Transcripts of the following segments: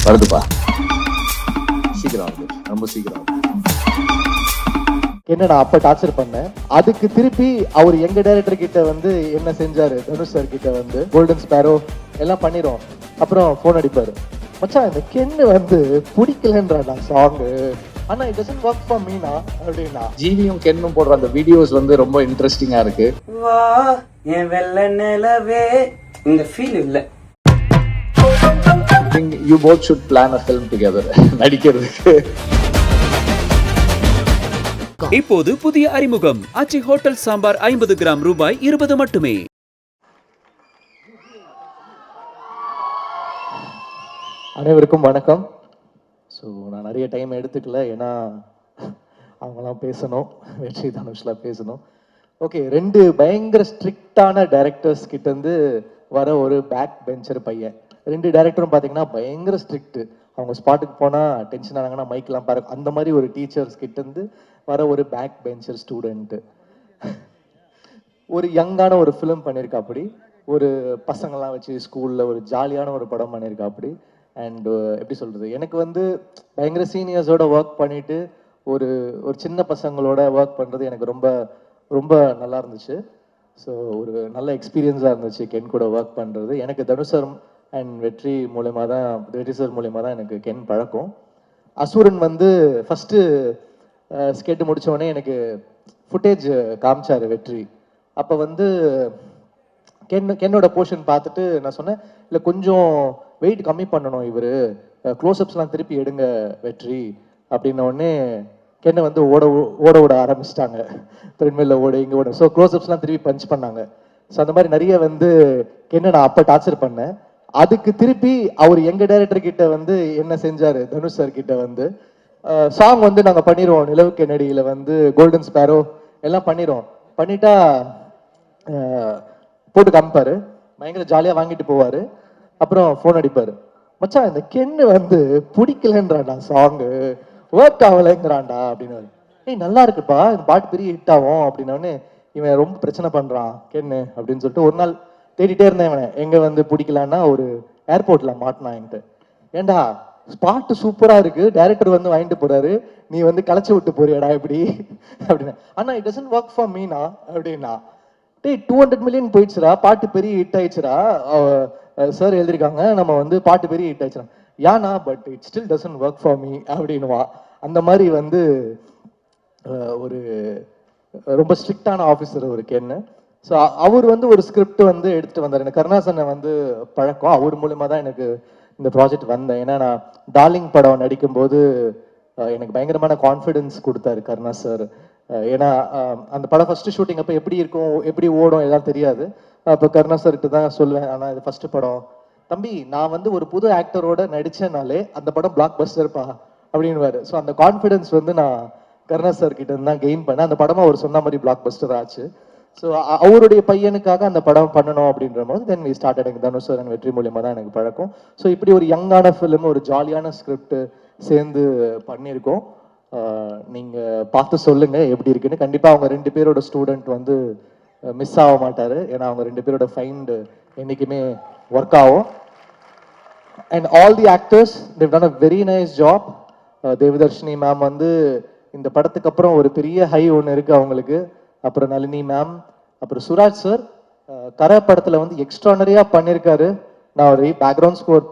வருதுப்பா, சீக்கிரம் வருது, ரொம்ப சீக்கிரம் வருது. என்ன நான் அப்ப டார்ச்சர் பண்ணேன், அதுக்கு திருப்பி அவர் எங்க டைரக்டர் கிட்ட வந்து என்ன செஞ்சாரு, தனுஷ் சார் கிட்ட வந்து கோல்டன் ஸ்பேரோ எல்லாம் பண்ணிரும். அப்புறம் போன் அடிப்பாரு, மச்சான் இந்த கென்னு வந்து பிடிக்கலன்றா சாங்கு, ஆனா it doesn't work for Meena அப்படின்னா. ஜீவியும் கென்னும் போடுற அந்த வீடியோஸ் வந்து ரொம்ப இன்ட்ரெஸ்டிங்கா இருக்கு. வா என் வெள்ள நிலவே, இந்த ஃபீல் இல்ல. You both should plan a film together. நடிக்கிறதுக்கு. இப்போது புதிய அறிமுகம் ஆச்சி ஹோட்டல் சாம்பார் 50 கிராம் ரூபாய் 20 மட்டுமே. அனைவருக்கும் வணக்கம். ஸோ நான் நிறைய டைம் எடுத்துக்கல, ஏன்னா அவங்களாம் பேசணும், வெற்றி தனுஷ்லாம் பேசணும். ஓகே, ரெண்டு பயங்கர ஸ்ட்ரிக்டான டைரக்டர்ஸ் கிட்டேருந்து வர ஒரு பேக் பெஞ்சர் பையன். ரெண்டு டைரக்டரும் பார்த்தீங்கன்னா பயங்கர ஸ்ட்ரிக்ட். அவங்க ஸ்பாட்டுக்கு போனால் டென்ஷன் ஆனாங்கன்னா மைக்கெலாம் பாரு, அந்த மாதிரி ஒரு டீச்சர்ஸ் கிட்டேருந்து வர ஒரு பேக் பெஞ்சர் ஸ்டூடெண்ட்டு. ஒரு யங்கான ஒரு ஃபிலிம் பண்ணியிருக்காப்படி, ஒரு பசங்கள்லாம் வச்சு ஸ்கூலில் ஒரு ஜாலியான ஒரு படம் பண்ணியிருக்காப்படி. அண்ட் எப்படி சொல்கிறது, எனக்கு வந்து பயங்கர சீனியர்ஸோட ஒர்க் பண்ணிவிட்டு ஒரு ஒரு சின்ன பசங்களோட ஒர்க் பண்ணுறது எனக்கு ரொம்ப ரொம்ப நல்லா இருந்துச்சு. ஸோ ஒரு நல்ல எக்ஸ்பீரியன்ஸாக இருந்துச்சு கென் கூட ஒர்க் பண்ணுறது. எனக்கு தனுஷ் சார் அண்ட் வெற்றி சார் மூலயமா தான் எனக்கு கென் பழக்கம். அசுரன் வந்து ஃபஸ்ட்டு ஸ்கெட்டு முடித்தோடனே எனக்கு ஃபுட்டேஜ் காமிச்சார் வெற்றி. அப்போ வந்து கென்னோட போர்ஷன் பார்த்துட்டு நான் சொன்னேன், இல்லை கொஞ்சம் வெயிட் கம்மி பண்ணணும் இவர், க்ளோஸ்அப்ஸ்லாம் திருப்பி எடுங்க வெற்றி அப்படின்ன உடனே கென்னை வந்து ஓட ஆரம்பிச்சிட்டாங்க. த்ரெட்மில்ல ஓட இங்கே ஓட. ஸோ க்ளோஸ்அப்ஸ்லாம் திருப்பி பஞ்ச் பண்ணாங்க. ஸோ அந்த மாதிரி நிறைய வந்து கென்னை நான் அப்போ டார்ச்சர் பண்ணேன். அதுக்கு திருப்பி அவர் எங்கள் டைரக்டர் கிட்ட வந்து என்ன செஞ்சார், தனுஷ் சார் கிட்ட வந்து சாங் வந்து நாங்கள் பண்ணிடுவோம், நிலவு கென்னடியில் வந்து கோல்டன் ஸ்பேரோ எல்லாம் பண்ணிட்டா போட்டு காமிப்பாரு, பயங்கர ஜாலியாக வாங்கிட்டு போவார். அப்புறம் ஃபோன் அடிப்பார், மச்சான் இந்த கென்னு வந்து பிடிக்கலன்றான்டா சாங்கு, ஒர்க் ஆகலைங்கிறான்டா அப்படின்னு. ஏய் நல்லா இருக்குப்பா, இந்த பாட்டு பெரிய ஹிட் ஆகும் அப்படின்னோடனே இவன் ரொம்ப பிரச்சனை பண்ணுறான் கென்னு அப்படின்னு சொல்லிட்டு ஒரு நாள் தேடிட்டே இருந்தேன். இவனை எங்கே வந்து பிடிக்கலான்னா ஒரு ஏர்போர்ட்டில் மாட்டினான் என்கிட்ட. ஏண்டா ஸ்பாட்டு சூப்பராக இருக்குது, டைரக்டர் வந்து வாங்கிட்டு போகிறாரு, நீ வந்து களைச்சி விட்டு போறியாடா இப்படி அப்படின்னு. ஆனால் it doesn't work for Meena அப்படின்னா. டேய் 200 மில்லியன் போயிடுச்சுரா, பாட்டு பெரிய ஹிட் ஆயிடுச்சுரா, சார் எழுதியிருக்காங்க நம்ம வந்து பாட்டு பெரிய ஹிட் ஆயிடுச்சுரா, யானா but it still doesn't work for me அப்படின்வா. அந்த மாதிரி வந்து ஒரு ரொம்ப ஸ்ட்ரிக்டான ஆஃபீஸர் ஒரு கென்னு. ஸோ அவர் வந்து ஒரு ஸ்கிரிப்ட் வந்து எடுத்துகிட்டு வந்தார். எனக்கு கருணாசனை வந்து பழக்கம், அவர் மூலமாக தான் எனக்கு இந்த ப்ராஜெக்ட் வந்தேன். ஏன்னா நான் டார்லிங் படம் நடிக்கும்போது எனக்கு பயங்கரமான கான்ஃபிடென்ஸ் கொடுத்தாரு கருணா சார். ஏன்னா அந்த படம் ஃபஸ்ட்டு ஷூட்டிங் அப்போ எப்படி இருக்கும், எப்படி ஓடும் எல்லாம் தெரியாது. அப்போ கருணா சார்கிட்ட தான் சொல்லுவேன், ஆனால் இது ஃபஸ்ட்டு படம் தம்பி, நான் வந்து ஒரு புது ஆக்டரோட நடித்தேனாலே அந்த படம் பிளாக் பஸ்டர்ப்பா அப்படின்வாரு. ஸோ அந்த கான்ஃபிடென்ஸ் வந்து நான் கருணா சார் கிட்ட இருந்து தான் கெயின் பண்ணேன். அந்த படமாக அவர் சொன்ன மாதிரி பிளாக் பஸ்டர் ஆச்சு. ஸோ அவருடைய பையனுக்காக அந்த படம் பண்ணணும் அப்படின்ற போது தென் வி ஸ்டார்டட். எனக்கு தனுஷ் சார் வெற்றி மூலியமாக தான் எனக்கு பழக்கம். ஸோ இப்படி ஒரு யங்கான ஃபிலிம், ஒரு ஜாலியான ஸ்கிரிப்ட் சேர்ந்து பண்ணியிருக்கோம். நீங்கள் பார்த்து சொல்லுங்கள் எப்படி இருக்குன்னு. கண்டிப்பாக அவங்க ரெண்டு பேரோட ஸ்டூடெண்ட் வந்து மிஸ் ஆக மாட்டார், ஏன்னா அவங்க ரெண்டு பேரோட ஃபைண்டு என்றைக்குமே ஒர்க் ஆகும். And all the actors they've done a very nice job. Devadarshini ma'am வந்து இந்த படத்துக்கு அப்புறம் ஒரு பெரிய ஹை ஒன்று இருக்குது அவங்களுக்கு. அப்புறம் நளினி மேம், அப்புறம் சுராஜ் சார் கரை படத்தில் வந்து எக்ஸ்ட்ரானரியாக பண்ணியிருக்காரு. நான் ஒரு பேக்ரவுண்ட் ஸ்கோர்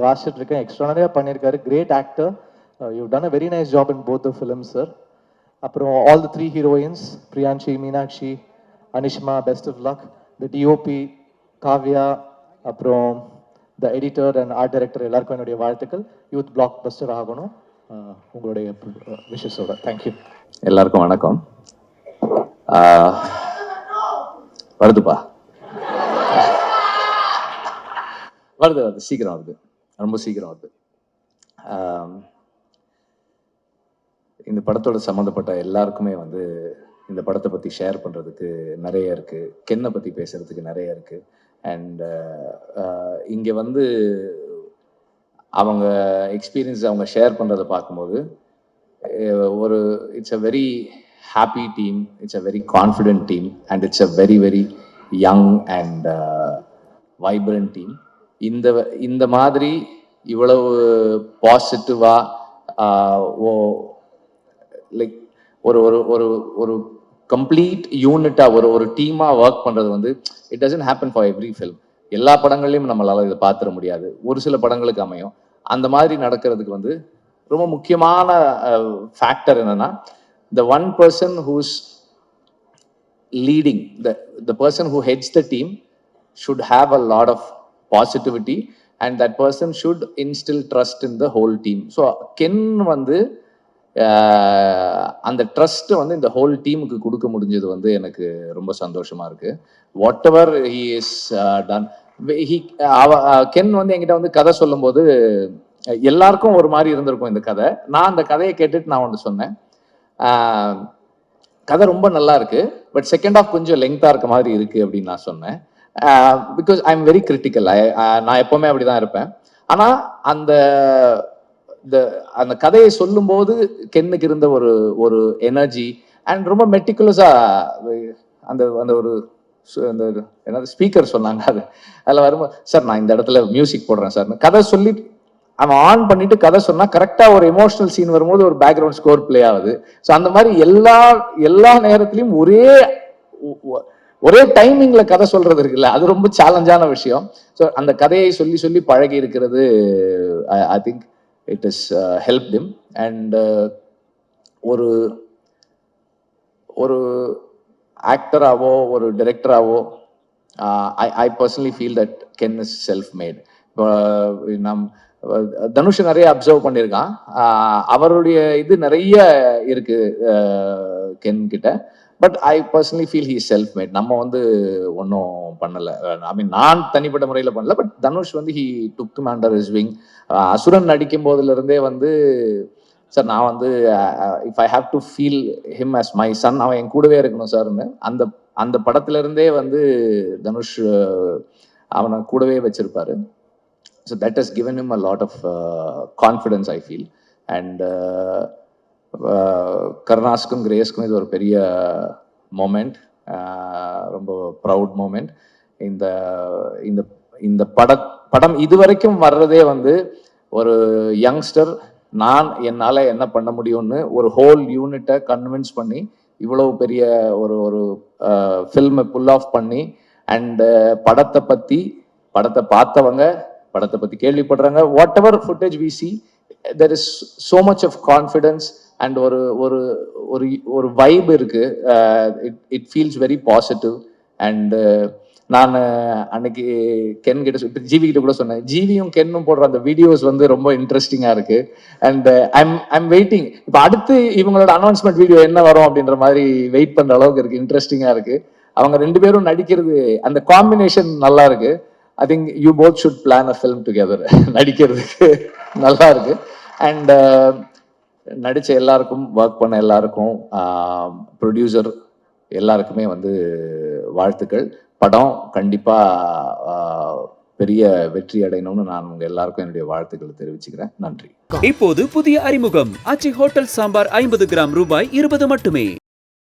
வாசிச்சுட்டு இருக்கேன், எக்ஸ்ட்ரானரியாக பண்ணியிருக்காரு. Great actor, you done a very nice job in both the films sir. அப்புறம் all the 3 heroines, Priyanshi, Meenakshi, Anishma, best of luck. The DOP Kavya, அப்புறம் the editor and art director, எல்லாருக்கும் என்னுடைய வாழ்த்துக்கள். யூத் பிளாக் பஸ்டர் ஆகணும் உங்களுடைய விஷஸோட. தேங்க்யூ. எல்லாருக்கும் வணக்கம். வருதுப்பா, வருது, சீக்கிரம் வருது, ரொம்ப சீக்கிரம் வருது. இந்த படத்தோட சம்மந்தப்பட்ட எல்லாருக்குமே வந்து இந்த படத்தை பற்றி ஷேர் பண்ணுறதுக்கு நிறைய இருக்குது, கென்னை பற்றி பேசுகிறதுக்கு நிறைய இருக்குது. அண்ட் இங்கே வந்து அவங்க எக்ஸ்பீரியன்ஸ் அவங்க ஷேர் பண்ணுறதை பார்க்கும்போது ஒரு it's a very happy team, it's a very confident team, and it's a very young and vibrant team. இந்த இந்த மாதிரி இவ்வளவு பாசிட்டிவாக ஓ லைக் ஒரு ஒரு ஒரு ஒரு கம்ப்ளீட் யூனிட்டாக ஒரு டீமாக ஒர்க் பண்ணுறது வந்து it doesn't happen for every film. எல்லா படங்கள்லையும் நம்மளால் இதை பார்த்துட முடியாது, ஒரு சில படங்களுக்கு அமையும். அந்த மாதிரி நடக்கிறதுக்கு வந்து ரொம்ப முக்கியமான ஃபேக்டர் என்னன்னா, the one person who's leading, the person who heads the team should have a lot of positivity, and that person should instill trust in the whole team. So Ken வந்து அந்த ட்ரஸ்ட் வந்து இந்த whole டீமுக்கு கொடுக்க முடிஞ்சது வந்து எனக்கு ரொம்ப சந்தோஷமா இருக்கு. What ever he is done, Ken வந்து என்கிட்ட வந்து கதை சொல்லும்போது எல்லாருக்கும் ஒரு மாதிரி இருந்திருக்கும் இந்த கதை. நான் அந்த கதையை கேட்டுட்டு நான் ஒன்று சொன்னேன், கதை ரொம்ப நல்லா இருக்கு, பட் செகண்ட் ஹாஃப் கொஞ்சம் லெங்க்தா இருக்க மாதிரி இருக்கு அப்படின்னு நான் சொன்னேன். Because I am very critical, நான் எப்பவுமே அப்படிதான் இருப்பேன். ஆனா அந்த அந்த கதையை சொல்லும்போது கென்னுக்கு இருந்த ஒரு எனர்ஜி அண்ட் ரொம்ப மெட்டிகுலஸா அந்த அந்த ஒரு அந்த என்னது ஸ்பீக்கர் சொன்னாங்க, அதில் வரும்போது சார் நான் இந்த இடத்துல மியூசிக் போடுறேன் சார், கதை சொல்லி அவன் ஆன் பண்ணிட்டு கதை சொன்னா கரெக்டா ஒரு எமோஷனல் சீன் வரும்போது ஒரு பேக்ரவுண்ட் ஸ்கோர் பிளே ஆகுது. ஸோ அந்த மாதிரி எல்லா நேரத்திலையும் ஒரே டைமிங்ல கதை சொல்றது இருக்குல்ல, அது ரொம்ப சேலஞ்சான விஷயம். ஸோ அந்த கதையை சொல்லி சொல்லி பழகி இருக்கிறது I think it is help them. And ஒரு ஆக்டராவோ ஒரு டைரக்டராவோ I personally feel that Ken is self made. Dhanush நிறைய அப்சர்வ் பண்ணியிருக்கான், அவருடைய இது நிறைய இருக்கு கென் கிட்ட. But I personally feel he self made. நம்ம வந்து ஒன்றும் பண்ணலை, ஐ மீன் நான் தனிப்பட்ட முறையில் பண்ணல, பட் தனுஷ் வந்து he took to under his wing. Asuran நடிக்கும் போதுலேருந்தே வந்து சார் நான் வந்து if I have to feel him as my son, அவன் என் கூடவே இருக்கணும் சார்னு அந்த படத்துல இருந்தே வந்து தனுஷ் அவனை கூடவே வச்சிருப்பாரு. So that has given him a lot of confidence, I feel. And கருணாஸ்க்கும் கிரேஸ்க்கும் இது ஒரு பெரிய மொமெண்ட், ரொம்ப ப்ரவுட் மொமெண்ட். இந்த படம் இதுவரைக்கும் வர்றதே வந்து ஒரு யங்ஸ்டர் நான் என்னால் என்ன பண்ண முடியும்னு ஒரு ஹோல் யூனிட்டை கன்வின்ஸ் பண்ணி இவ்வளவு பெரிய ஒரு ஃபில்மை புல் ஆஃப் பண்ணி, அண்ட் படத்தை பார்த்தவங்க படத்தை பத்தி கேள்விப்படுறாங்க, whatever footage we see there is so much of confidence and ஒரு வைப் இருக்கு. It feels very positive. And நான் அன்னைக்கு கென் கிட்ட ஜிவி கிட்ட கூட சொன்னேன், ஜிவியும் கென்னும் போடுற அந்த வீடியோஸ் வந்து ரொம்ப இன்ட்ரெஸ்டிங்கா இருக்கு. அண்ட் ஐம் வெயிட்டிங், இப்போ அடுத்து இவங்களோட அனௌன்ஸ்மெண்ட் வீடியோ என்ன வரும் அப்படின்ற மாதிரி வெயிட் பண்ற அளவுக்கு இருக்கு, இன்ட்ரெஸ்டிங்கா இருக்கு. அவங்க ரெண்டு பேரும் நடிக்கிறது அந்த காம்பினேஷன் நல்லா இருக்கு. I think you both should plan a film together. நடிக்கிறதுக்கு நல்லா இருக்கு. அண்ட் நடிச்ச எல்லாருக்கும், ஒர்க் பண்ண எல்லாருக்கும், ப்ரொடியூசர் எல்லாருக்குமே வந்து வாழ்த்துக்கள். படம் கண்டிப்பா பெரிய வெற்றி அடையணும்னு நான் உங்க எல்லாருக்கும் என்னுடைய வாழ்த்துக்களை தெரிவிச்சுக்கிறேன். நன்றி. இப்போது புதிய அறிமுகம் ஆச்சி ஹோட்டல் சாம்பார் 50 கிராம் ரூபாய் 20 மட்டுமே.